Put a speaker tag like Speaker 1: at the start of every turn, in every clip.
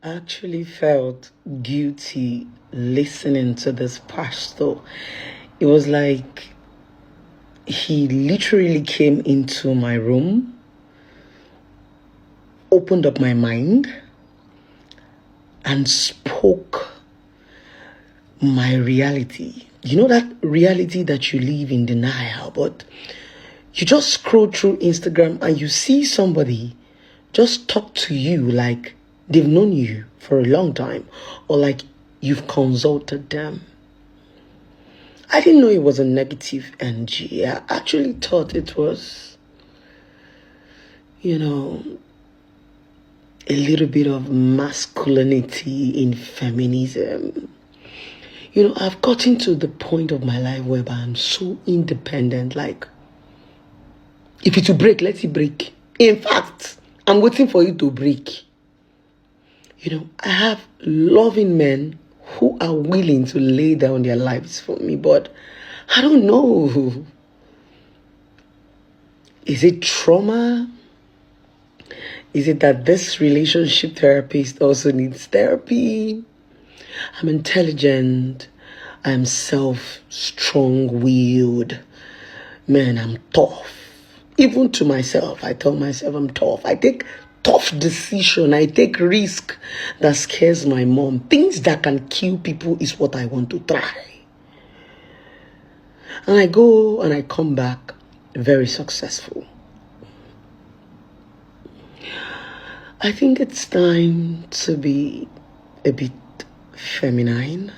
Speaker 1: I actually felt guilty listening to this pastor. It was like he literally came into my room, opened up my mind, and spoke my reality. You know that reality that you live in denial, but you just scroll through Instagram and you see somebody just talk to you like they've known you for a long time, or like you've consulted them. I didn't know it was a negative energy. I actually thought it was, a little bit of masculinity in feminism. I've gotten to the point of my life whereby I'm so independent. Like, if it will break, let it break. In fact, I'm waiting for it to break. I have loving men who are willing to lay down their lives for me, but I don't know. Is it trauma? Is it that this relationship therapist also needs therapy? I'm intelligent. I'm strong-willed. Man, I'm tough. Even to myself, I tell myself I'm tough. I take tough decision. I take risk that scares my mom. Things that can kill people is what I want to try. And I go and I come back very successful. I think it's time to be a bit feminine.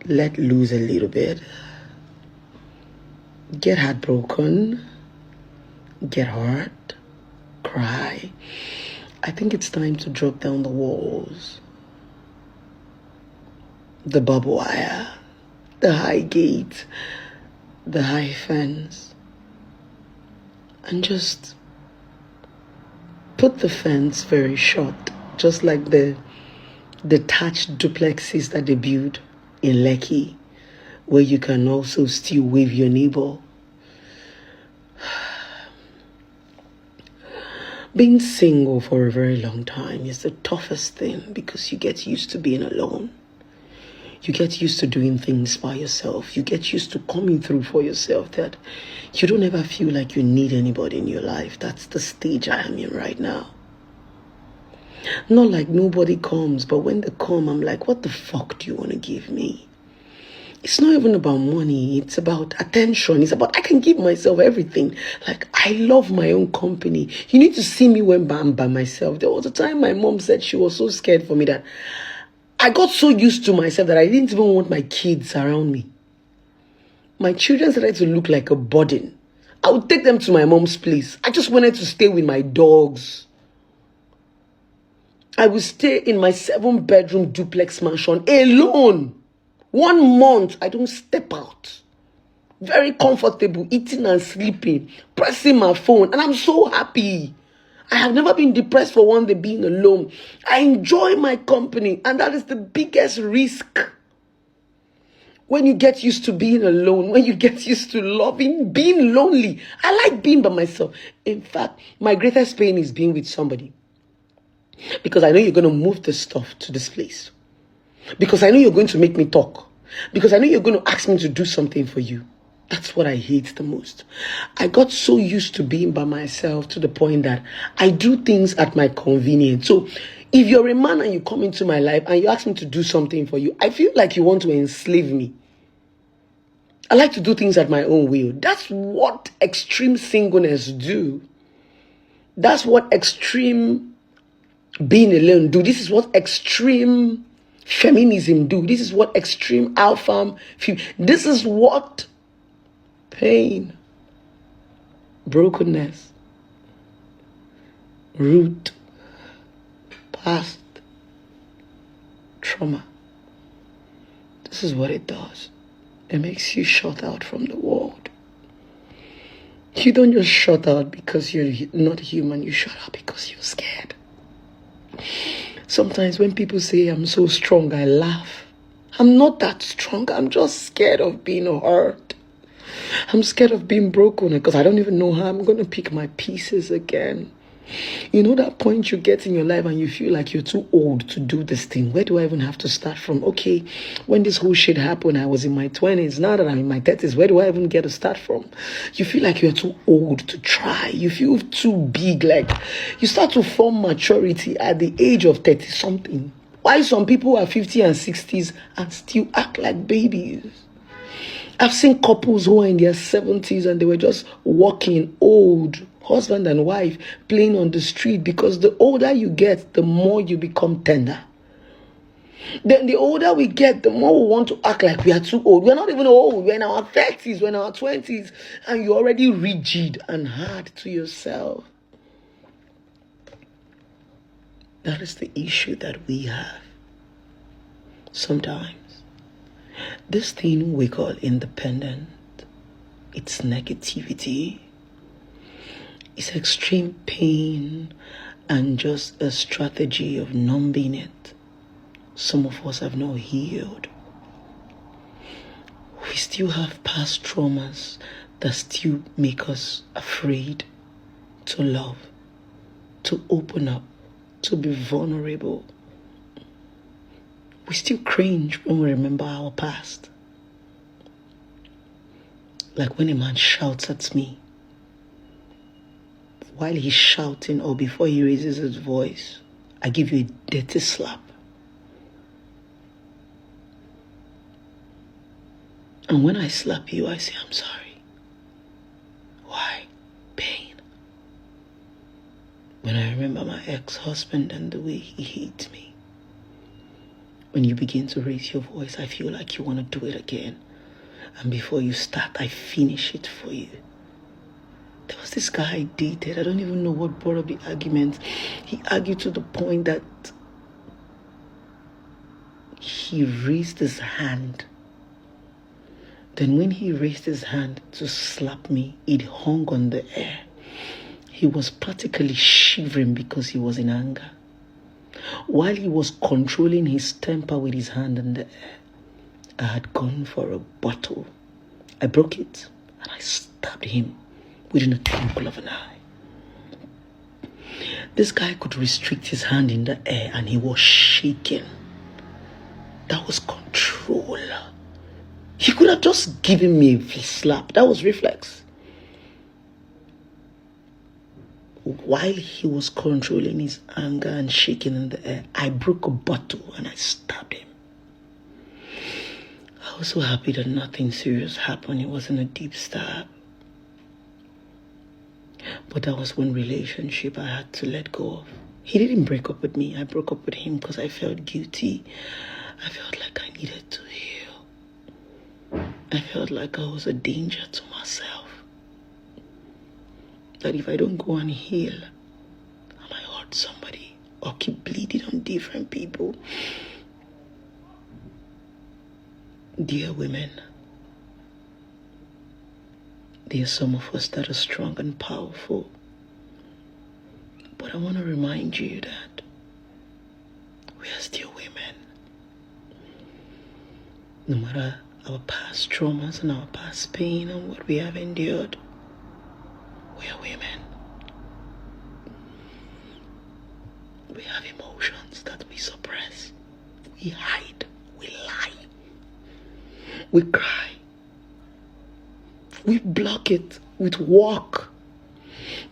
Speaker 1: Let loose a little bit. Get heartbroken. Get hurt. Cry. I think it's time to drop down the walls, the barbed wire, the high gate, the high fence, and just put the fence very short, just like the detached duplexes that they build in Lekki, where you can also still wave your neighbor. Being single for a very long time is the toughest thing because you get used to being alone. You get used to doing things by yourself. You get used to coming through for yourself, that you don't ever feel like you need anybody in your life. That's the stage I am in right now. Not like nobody comes, but when they come, I'm like, what the fuck do you want to give me? It's not even about money. It's about attention. It's about, I can give myself everything. Like, I love my own company. You need to see me when I'm by myself. There was a time my mom said she was so scared for me that I got so used to myself that I didn't even want my kids around me. My children started to look like a burden. I would take them to my mom's place. I just wanted to stay with my dogs. I would stay in my 7-bedroom duplex mansion alone. 1 month, I don't step out. Very comfortable, eating and sleeping, pressing my phone, and I'm so happy. I have never been depressed for one day being alone. I enjoy my company, and that is the biggest risk. When you get used to being alone, when you get used to loving, being lonely. I like being by myself. In fact, my greatest pain is being with somebody. Because I know you're going to move the stuff to this place. Because I know you're going to make me talk. Because I know you're going to ask me to do something for you. That's what I hate the most. I got so used to being by myself to the point that I do things at my convenience. So if you're a man and you come into my life and you ask me to do something for you, I feel like you want to enslave me. I like to do things at my own will. That's what extreme singleness do. That's what extreme being alone do. This is what extreme feminism do. This is what extreme alpha. This is what pain, brokenness, root, past, trauma. This is what it does. It makes you shut out from the world. You don't just shut out because you're not human. You shut out because you're scared. Sometimes when people say I'm so strong, I laugh. I'm not that strong. I'm just scared of being hurt. I'm scared of being broken because I don't even know how I'm going to pick my pieces again. You know that point you get in your life and you feel like you're too old to do this thing. Where do I even have to start from? Okay, when this whole shit happened, I was in my 20s. Now that I'm in my 30s, where do I even get to start from? You feel like you're too old to try. You feel too big. Like you start to form maturity at the age of 30 something. Why some people are 50 and 60s and still act like babies? I've seen couples who are in their 70s and they were just walking old, husband and wife, playing on the street, because the older you get, the more you become tender. Then the older we get, the more we want to act like we are too old. We're not even old. We're in our 30s, we're in our 20s, and you're already rigid and hard to yourself. That is the issue that we have. Sometimes this thing we call independent, it's negativity, it's extreme pain, and just a strategy of numbing it. Some of us have not healed. We still have past traumas that still make us afraid to love, to open up, to be vulnerable. We still cringe when we remember our past. Like when a man shouts at me, while he's shouting or before he raises his voice, I give you a dirty slap. And when I slap you, I say, I'm sorry. Why? Pain. When I remember my ex-husband and the way he hit me, when you begin to raise your voice, I feel like you want to do it again. And before you start, I finish it for you. There was this guy I dated. I don't even know what brought up the argument. He argued to the point that he raised his hand. Then when he raised his hand to slap me, it hung on the air. He was practically shivering because he was in anger. While he was controlling his temper with his hand in the air, I had gone for a bottle. I broke it and I stabbed him within a twinkle of an eye. This guy could restrict his hand in the air and he was shaking. That was control. He could have just given me a slap. That was reflex. While he was controlling his anger and shaking in the air, I broke a bottle and I stabbed him. I was so happy that nothing serious happened. It wasn't a deep stab. But that was one relationship I had to let go of. He didn't break up with me. I broke up with him because I felt guilty. I felt like I needed to heal. I felt like I was a danger to myself. That if I don't go and heal, I might hurt somebody or keep bleeding on different people. Dear women, there are some of us that are strong and powerful. But I want to remind you that we are still women. No matter our past traumas and our past pain and what we have endured, we are women. We have emotions that we suppress. We hide. We lie. We cry. We block it with work.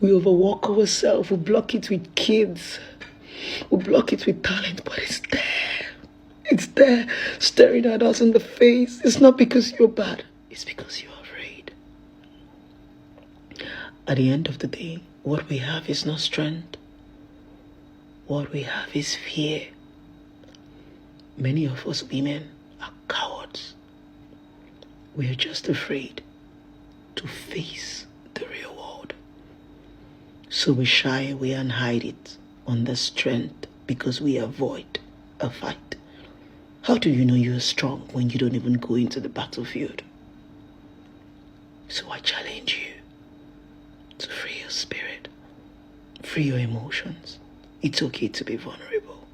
Speaker 1: We overwork ourselves. We block it with kids. We block it with talent, but it's there. It's there, staring at us in the face. It's not because you're bad. It's because you're afraid. At the end of the day, what we have is not strength. What we have is fear. Many of us women are cowards. We are just afraid to face the real world. So we shy away and hide it under strength because we avoid a fight. How do you know you're strong when you don't even go into the battlefield? So I challenge you to free your spirit, free your emotions. It's okay to be vulnerable.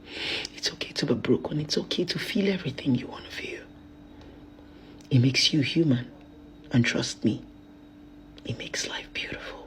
Speaker 1: It's okay to be broken. It's okay to feel everything you want to feel. It makes you human. And trust me, it makes life beautiful.